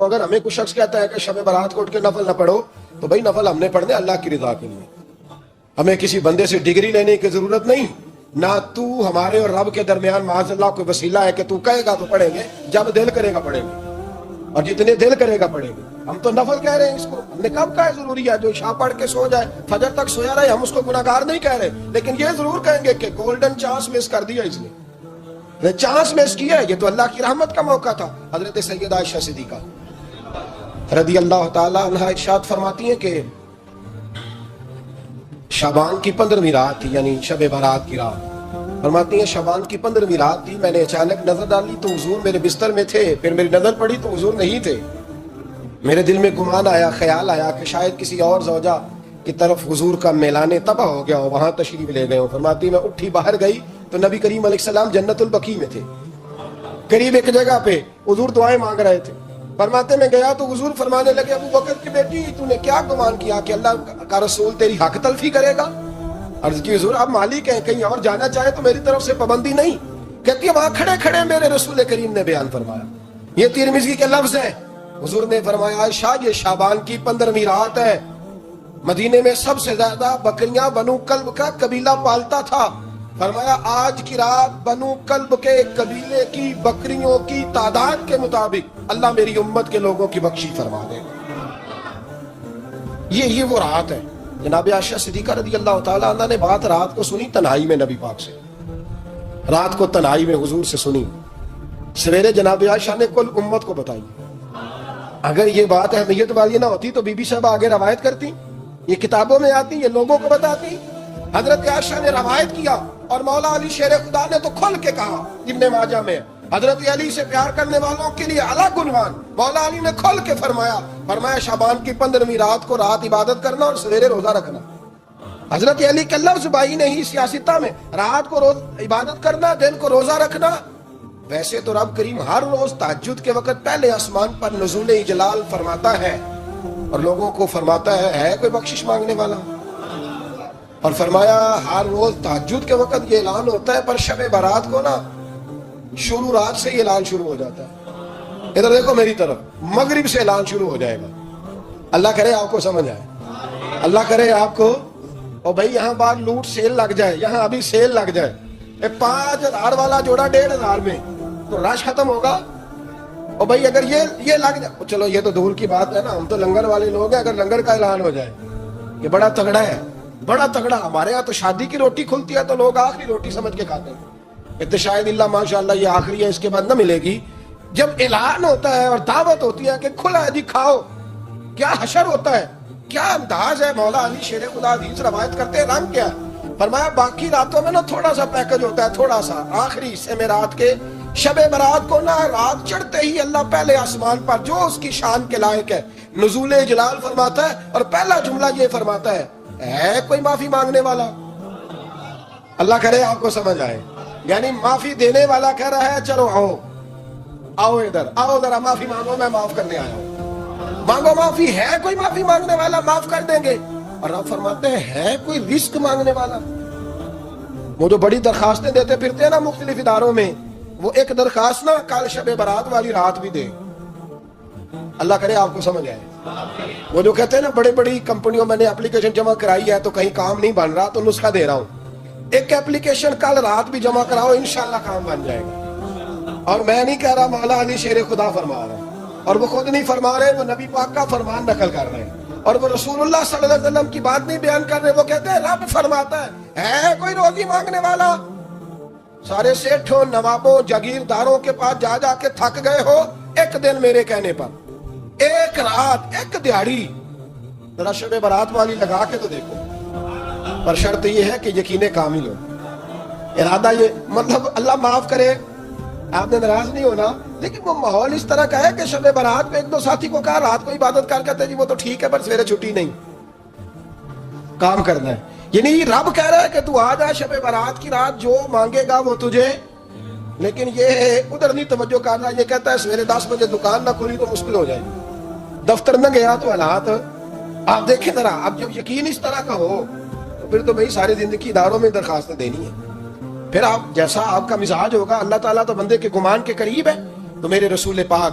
اگر ہمیں کوئی شخص کہتا ہے کہ شب برات کو اٹھ کے نفل نہ پڑھو، تو بھائی نفل ہم نے پڑھنے اللہ کی رضا کے لیے، ہمیں کسی بندے سے ڈگری لینے کی ضرورت نہیں، نہ تو ہمارے اور رب کے درمیان معاذ اللہ کوئی وسیلہ ہے کہ تو کہے گا تو پڑھیں گے، جب دل کرے گا پڑھیں گے، اور جتنے دل کرے گا پڑھیں گے۔ ہم تو نفل کہہ رہے ہیں اس کو، ہم نے کب کہا ہے ضروری ہے جو عشاء پڑھ کے سو جائے فجر تک سویا رہے، ہم اس کو گناہگار نہیں کہہ رہے، لیکن یہ ضرور کہیں گے کہ گولڈن چانس مس کر دیا اس نے چانس مس کیا ہے، یہ تو اللہ کی رحمت کا موقع تھا۔ حضرت سیدہ عائشہ صدیقہ رضی اللہ تعالی عنہا ارشاد فرماتی ہیں کہ شعبان کی 15ویں رات تھی، یعنی شب برات کی رات، فرماتی ہیں شعبان کی 15ویں رات تھی، میں نے اچانک نظر ڈالی تو حضور میرے بستر میں تھے، پھر میری نظر پڑی تو حضور نہیں تھے، میرے دل میں گمان آیا، خیال آیا کہ شاید کسی اور زوجہ کی طرف حضور کا میلان تباہ ہو گیا ہو، وہاں تشریف لے گئے ہو۔ فرماتی میں اٹھی باہر گئی تو نبی کریم علیہ السلام جنت البقیع میں تھے، قریب ایک جگہ پہ حضور دعائیں مانگ رہے تھے۔ فرماتے میں گیا تو حضور فرمانے لگے ابو بکر کی بیٹی تو نے کیا گمان کیا کہ اللہ کا رسول تیری حق تلفی کرے گا؟ عرض کی حضور آپ مالک ہیں، کہیں اور جانا چاہے تو میری طرف سے پابندی نہیں۔ کہتی ہے وہاں کھڑے کھڑے میرے رسول کریم نے بیان فرمایا، یہ ترمذی کے لفظ ہیں، حضور نے فرمایا عائشہ یہ شعبان کی 15ویں رات ہے، مدینے میں سب سے زیادہ بکریاں بنو کلب کا قبیلہ پالتا تھا، فرمایا آج کی رات بنو کلب کے قبیلے کی بکریوں کی تعداد کے مطابق اللہ میری امت کے لوگوں کی بخشی فرما دے گا۔ یہ وہ رات ہے۔ جناب عائشہ صدیقہ رضی اللہ تعالی عنہ نے بات رات کو سنی تنہائی میں نبی پاک سے، رات کو تنہائی میں حضور سے سنی، سویرے جناب عائشہ نے کل امت کو بتائی۔ اگر یہ بات اہمیت والی نہ ہوتی تو بی بی صاحبہ آگے روایت کرتی، یہ کتابوں میں آتی، یہ لوگوں کو بتاتی۔ حضرت عائشہ نے روایت کیا اور مولا علی شیر خدا نے تو کھل کے کہا، ابن ماجہ میں حضرت علی سے پیار کرنے والوں کے لیے الگ عنوان، مولا علی نے کھل کے فرمایا شعبان کی 15ویں رات کو رات عبادت کرنا اور سویرے روزہ رکھنا۔ حضرت علی کے لفظ بائی نہیں سیاستہ میں، رات کو عبادت کرنا، دن کو روزہ رکھنا۔ ویسے تو رب کریم ہر روز تہجد کے وقت پہلے آسمان پر نزول اجلال فرماتا ہے اور لوگوں کو فرماتا ہے کوئی بخشش مانگنے والا، اور فرمایا ہر روز تہجد کے وقت یہ اعلان ہوتا ہے، پر شب برات کو نا شروع رات سے یہ اعلان شروع ہو جاتا ہے۔ ادھر دیکھو میری طرف، مغرب سے اعلان شروع ہو جائے گا۔ اللہ کرے آپ کو سمجھ آئے، اللہ کرے آپ کو، اور بھائی یہاں بعد لوٹ سیل لگ جائے، یہاں ابھی سیل لگ جائے، 5000 والا جوڑا 1500 میں تو رش ختم ہوگا۔ اور بھائی اگر یہ لگ جائے، چلو یہ تو دور کی بات ہے نا، ہم تو لنگر والے لوگ ہیں، اگر لنگر کا اعلان ہو جائے کہ بڑا تگڑا ہے، بڑا تگڑا، ہمارے ہاں تو شادی کی روٹی کھلتی ہے تو لوگ آخری روٹی سمجھ کے کھاتے ہیں، شاید اللہ ماشاءاللہ یہ آخری ہے اس کے بعد نہ ملے گی۔ جب اعلان ہوتا ہے اور دعوت ہوتی ہے کہ کھلا ہے جی کھاؤ، کیا حشر ہوتا ہے، کیا انداز ہے۔ مولا علی شیر خدا حدیث روایت کرتے ہیں، رنگ کیا فرمایا باقی راتوں میں نا تھوڑا سا پیکج ہوتا ہے، تھوڑا سا، آخری حصے میں رات کے شب برات کو نا رات چڑھتے ہی اللہ پہلے آسمان پر جو اس کی شان کے لائق ہے نزول جلال فرماتا ہے، اور پہلا جملہ یہ فرماتا ہے کوئی معافی مانگنے والا؟ اللہ کرے آپ کو سمجھ آئے، یعنی معافی دینے والا کہہ رہا ہے چلو آؤ ادھر آؤ ذرا معافی مانگو، میں معاف کرنے آیا ہوں، مانگو معافی، ہے کوئی معافی مانگنے والا؟ معاف کر دیں گے۔ اور آپ فرماتے ہیں ہے کوئی رزق مانگنے والا؟ وہ جو بڑی درخواستیں دیتے پھرتے ہیں نا مختلف اداروں میں، وہ ایک درخواست نا کل شب برات والی رات بھی دے۔ اللہ کرے آپ کو سمجھ آئے۔ وہ جو کہتے ہیں نا بڑی بڑی کمپنیوں میں نے اپلیکیشن جمع کرائی ہے تو کہیں کام نہیں بن رہا تو نسخہ دے رہا ہوں، ایک اپلیکیشن کل رات بھی جمع کراؤ انشاءاللہ کام بن جائے گا۔ اور میں نہیں کہہ رہا، مولا علی شیر خدا فرما رہا ہے، اور وہ خود نہیں فرما رہے، وہ نبی پاک کا فرمان نقل کر رہے ہیں، اور وہ رسول اللہ صلی اللہ علیہ وسلم کی بات نہیں بیان کر رہے، وہ کہتے ہیں رب فرماتا ہے کوئی روزی مانگنے والا؟ سارے سیٹھوں نوابوں جاگیرداروں کے پاس جا جا کے تھک گئے ہو، ایک دن میرے کہنے پر، ایک رات، ایک دیہڑی ذرا شب برات والی لگا کے تو دیکھو۔ پر شرط یہ ہے کہ یقین کامل ہو، ارادہ یہ، مطلب اللہ معاف کرے آپ نے ناراض نہیں ہونا، لیکن وہ ماحول اس طرح کا ہے کہ شب برات پہ ایک دو ساتھی کو کہا رات کو عبادت کر کہتے جی وہ تو ٹھیک ہے پر سویرے چھٹی نہیں، کام کرنا ہے۔ یعنی رب کہہ رہا ہے کہ تو آ جا شب برات کی رات، جو مانگے گا وہ تجھے، لیکن یہ ادھر نہیں توجہ کر رہا، یہ کہتا ہے سویرے 10 بجے دکان نہ کھلی تو مشکل ہو جائے گی، دفتر نہ گیا تو حالات آپ دیکھیں ذرا۔ اب جب یقین اس طرح کا ہو تو پھر تو بھائی ساری زندگی اداروں میں درخواستیں دینی ہے، پھر آپ جیسا آپ کا مزاج ہوگا، اللہ تعالیٰ تو بندے کے گمان کے قریب ہے، تو میرے رسول پاک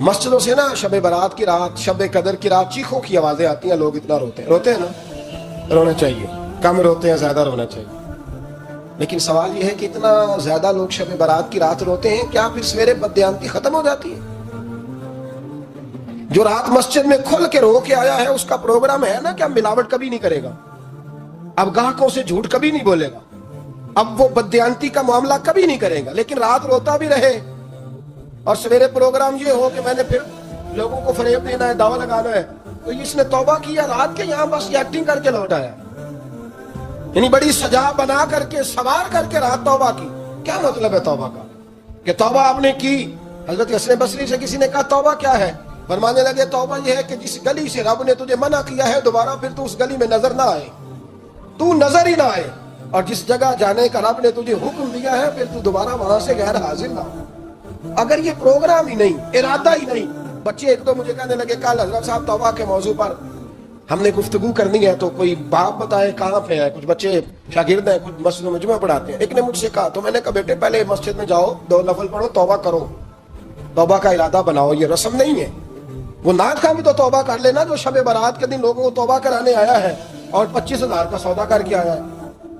مسجدوں سے نا شب برات کی رات، شب قدر کی رات چیخوں کی آوازیں آتی ہیں، لوگ اتنا روتے ہیں نا، رونا چاہیے، کم روتے ہیں زیادہ رونا چاہیے، لیکن سوال یہ ہے کہ اتنا زیادہ لوگ شب برات کی رات روتے ہیں، کیا پھر سویرے بددیانتی ختم ہو جاتی ہے؟ جو رات مسجد میں کھل کے رو کے آیا ہے اس کا پروگرام ہے نا کہ اب ملاوٹ کبھی نہیں کرے گا، اب گاہکوں سے جھوٹ کبھی نہیں بولے گا، اب وہ بددیانتی کا معاملہ کبھی نہیں کرے گا، لیکن رات روتا بھی رہے اور سویرے پروگرام یہ ہو کہ میں نے پھر لوگوں کو فریب دینا ہے، دعویٰ لگانا ہے، تو اس نے توبہ کیا رات کے یہاں بس یہ ایکٹنگ کر کے لوٹ آیا، یعنی بڑی سجا بنا کر کے سوار کر کے رات توبہ کی۔ کیا مطلب ہے توبہ کا؟ کہ توبہ آپ نے کی۔ حضرت حسن بصری سے کسی نے کہا توبہ کیا ہے؟ فرمانے لگے توبہ یہ ہے کہ جس گلی سے رب نے تجھے منع کیا ہے دوبارہ پھر تو اس گلی میں نظر نہ آئے، تو نظر ہی نہ آئے، اور جس جگہ جانے کا رب نے تجھے حکم دیا ہے پھر تو دوبارہ وہاں سے غیر حاضر نہ ہو۔ اگر یہ پروگرام ہی نہیں، ارادہ ہی نہیں، بچے ایک تو مجھے کہنے لگے کل حضرت صاحب توبہ کے موضوع پر ہم نے گفتگو کرنی ہے، تو کوئی باپ بتائے کہاں پہ ہے، کچھ بچے شاگرد ہیں، کچھ مسجد میں جمعہ پڑھاتے ہیں، ایک نے مجھ سے کہا، تو میں نے کہا بیٹے پہلے مسجد میں جاؤ، 2 نفل پڑھو، توبہ کرو، توبہ کا ارادہ بناؤ، یہ رسم نہیں ہے۔ وہ نعت خواہ بھی تو توبہ کر لینا جو شب برات کے دن لوگوں کو توبہ کرانے آیا ہے اور 25,000 کا سودا کر کے آیا ہے،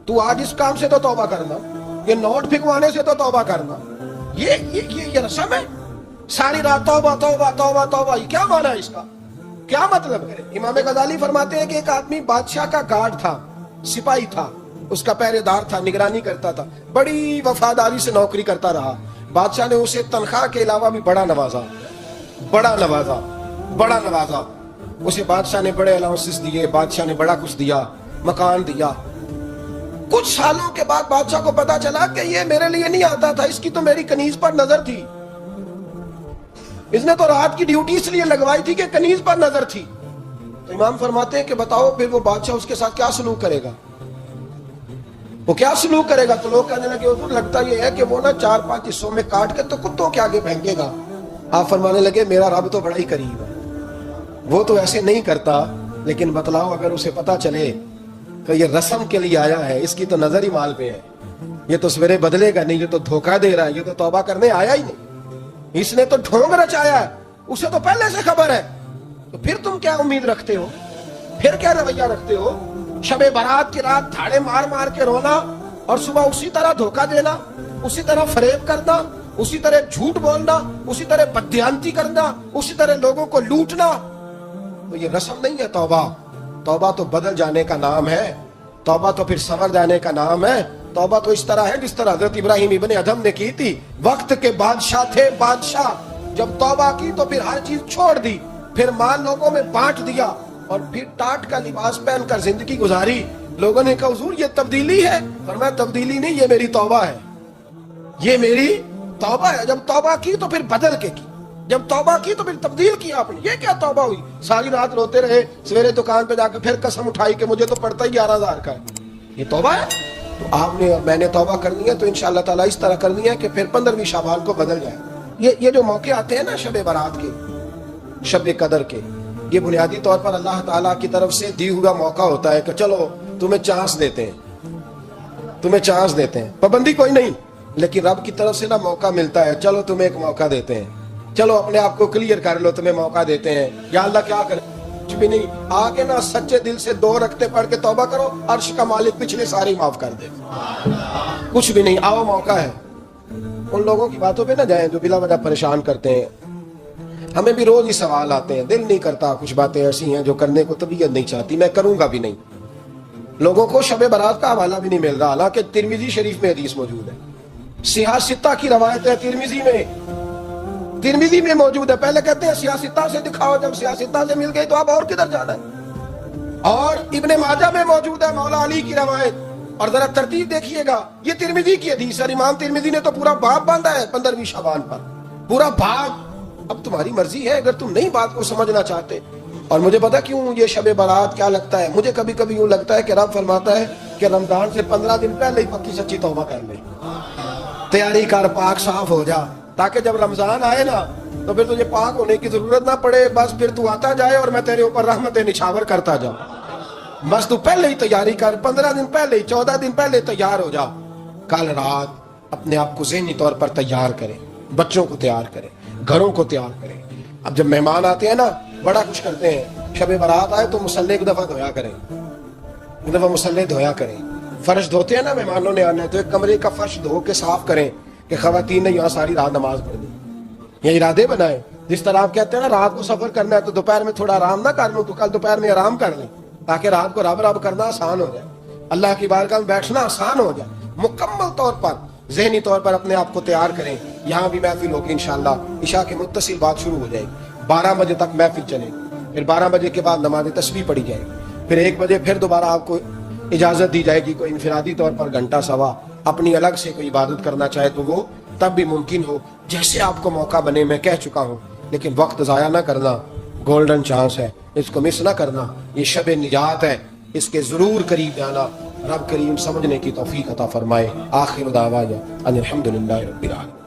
تو آج اس کام سے تو توبہ کرنا، یہ نوٹ پھکوانے سے تو توبہ کرنا، یہ رسم ہے؟ ساری رات توبہ توبہ توبہ توبہ، یہ کیا معنی ہے اس کا؟ کیا مطلب ہے؟ امام غزالی فرماتے ہیں کہ ایک آدمی بادشاہ کا گارڈ تھا، سپاہی تھا، اس کا پہرے دار تھا، نگرانی کرتا تھا، بڑی وفاداری سے نوکری کرتا رہا، بادشاہ نے اسے تنخواہ کے علاوہ بھی بڑا نوازا، اسے بادشاہ نے بڑے الاؤنسز دیے، بادشاہ نے بڑا کچھ دیا، مکان دیا۔ کچھ سالوں کے بعد بادشاہ کو پتا چلا کہ یہ میرے لیے نہیں آتا تھا، اس کی تو میری کنیز پر نظر تھی، اس نے تو رات کی ڈیوٹی اس لیے لگوائی تھی کہ کنیز پر نظر تھی۔ تو امام فرماتے ہیں کہ بتاؤ پھر وہ بادشاہ اس کے ساتھ کیا سلوک کرے گا؟ وہ کیا سلوک کرے گا؟ تو لوگ کہنے لگے حضور لگتا یہ ہے کہ وہ نا 4-5 حصوں میں کاٹ کے تو کتوں کے آگے پھینکے گا۔ آپ فرمانے لگے میرا رب تو بڑا ہی قریب ہے، وہ تو ایسے نہیں کرتا، لیکن بتلاؤ اگر اسے پتا چلے کہ یہ رسم کے لیے آیا ہے، اس کی تو نظر ہی مال پہ ہے، یہ تو سویرے بدلے گا نہیں، یہ تو دھوکہ دے رہا ہے، یہ تو توبہ کرنے آیا ہی نہیں، اس نے تو ڈھونگ رچایا ہے، اسے تو پہلے سے خبر ہے، تو پھر تم کیا امید رکھتے ہو؟ پھر کیا رویہ رکھتے ہو؟ شب برات کی رات دھاڑے مار مار کے رونا اور صبح اسی طرح دھوکہ دینا، اسی طرح فریب کرنا، اسی طرح جھوٹ بولنا، اسی طرح بددیانتی کرنا، اسی طرح لوگوں کو لوٹنا، تو یہ رسم نہیں ہے توبہ۔ توبہ تو بدل جانے کا نام ہے، توبہ تو پھر سنور جانے کا نام ہے، توبہ تو اس طرح ہے جس طرح حضرت ابراہیم ابن ادھم نے کی تھی، وقت کے بادشاہ تھے بادشاہ، جب توبہ کی تو پھر ہر چیز چھوڑ دی، پھر مال لوگوں میں بانٹ دیا اور پھر ٹاٹ کا لباس پہن کر زندگی گزاری۔ لوگوں نے کہا حضور یہ تبدیلی ہے؟ فرمایا تبدیلی نہیں، یہ میری توبہ ہے، یہ میری توبہ ہے۔ جب توبہ کی تو پھر بدل کے کی، جب توبہ کی تو پھر تبدیل کیا آپ نے۔ یہ کیا توبہ ہوئی؟ ساری رات روتے رہے، سویرے دکان پہ جا کے پھر قسم اٹھائی کہ مجھے تو پڑتا ہی 11,000 کا ہے، یہ توبہ ہے؟ تو آپ نے میں نے توبہ کرنی ہے تو انشاءاللہ تعالیٰ اس طرح کرنی ہے کہ پھر 15ویں شعبان کو بدل جائے۔ یہ جو موقع آتے ہیں نا شب برات کے، شب قدر کے، یہ بنیادی طور پر اللہ تعالیٰ کی طرف سے دی ہوا موقع ہوتا ہے کہ چلو تمہیں چانس دیتے ہیں، پابندی کوئی نہیں، لیکن رب کی طرف سے نا موقع ملتا ہے، چلو تمہیں ایک موقع دیتے ہیں، چلو اپنے آپ کو کلیئر کر لو، تمہیں موقع دیتے ہیں۔ یا اللہ کیا کرے؟ کچھ بھی نہیں، آگے نا سچے دل سے 2 رکعتیں پڑھ کے توبہ کرو، عرش کا مالک پچھلے سارے معاف کر دے۔ کچھ بھی نہیں، آؤ موقع ہے۔ ان لوگوں کی باتوں پہ نہ جائیں جو بلا وجہ پریشان کرتے ہیں، ہمیں بھی روز ہی سوال آتے ہیں، دل نہیں کرتا، کچھ باتیں ایسی ہیں جو کرنے کو طبیعت نہیں چاہتی، میں کروں گا بھی نہیں۔ لوگوں کو شب برات کا حوالہ بھی نہیں مل رہا، حالانکہ ترمذی شریف میں حدیث موجود ہے، سیاہ ستہ کی روایت ہے، ترمذی میں موجود ہے۔ پہلے کہتے ہیں سیاہ ستہ سے دکھاؤ، جب سیاہ ستہ سے مل گئی تو اب اور کدھر جانا ہے؟ اور ابن ماجہ میں موجود ہے مولا علی کی روایت، اور ذرا ترتیب دیکھیے گا، یہ ترمذی کی حدیث ہے، امام ترمذی نے تو پورا باب باندھا ہے 15ویں شعبان پر، پورا باب۔ اب تمہاری مرضی ہے، اگر تم نئی بات کو سمجھنا چاہتے۔ اور مجھے پتا کیوں یہ شب برات کیا لگتا ہے، مجھے کبھی کبھی یوں لگتا ہے کہ رب فرماتا ہے کہ رمضان سے 15 دن پہلے ہی پکی سچی توبہ کر لے، تیاری کر، پاک صاف ہو جا، تاکہ جب رمضان آئے نا تو پھر تجھے پاک ہونے کی ضرورت نہ پڑے، بس پھر تو آتا جائے اور میں تیرے اوپر رحمتیں نچھاور کرتا جاؤں۔ بس تو پہلے ہی تیاری کر، 15 دن پہلے ہی، 14 دن پہلے تیار ہو جا۔ کل رات اپنے آپ کو ذہنی طور پر تیار کریں، بچوں کو تیار کریں، گھروں کو تیار کریں، اب جب مہمان آتے ہیں نا بڑا کچھ کرتے ہیں، شب برات آئے تو مسلح ایک دفعہ دھویا کریں، ایک دفعہ مسلح دھویا کریں. فرش دھوتے ہیں نا مہمانوں نے آنا ہے تو ایک کمرے کا فرش دھو کے صاف کریں کہ خواتین نے یہاں ساری رات نماز پڑھ دی. یہ ارادے بنائیں. جس طرح آپ کہتے ہیں نا رات کو سفر کرنا ہے تو دوپہر میں تھوڑا آرام نہ کر لوں تو کل دوپہر میں آرام کر لیں تاکہ رات کو رب رب کرنا آسان ہو جائے، اللہ کی بارگاہ میں بیٹھنا آسان ہو جائے. مکمل طور پر ذہنی طور پر اپنے آپ کو تیار کریں. یہاں بھی محفل ہوگی انشاءاللہ، عشاء کے متصل بات شروع ہو جائے گی، 12 بجے تک محفل چلے گی، پھر 12 بجے کے بعد نماز تسبیح پڑھی جائے گی، پھر 1 بجے پھر دوبارہ آپ کو اجازت دی جائے گی کوئی انفرادی طور پر گھنٹہ سوا اپنی الگ سے کوئی عبادت کرنا چاہے تو وہ تب بھی ممکن ہو جیسے آپ کو موقع بنے. میں کہہ چکا ہوں لیکن وقت ضائع نہ کرنا، گولڈن چانس ہے، اس کو مس نہ کرنا. یہ شب نجات ہے، اس کے ضرور قریب جانا. رب کریم سمجھنے کی توفیق عطا فرمائے. آخر دعوانا ان الحمدللہ رب العالمین.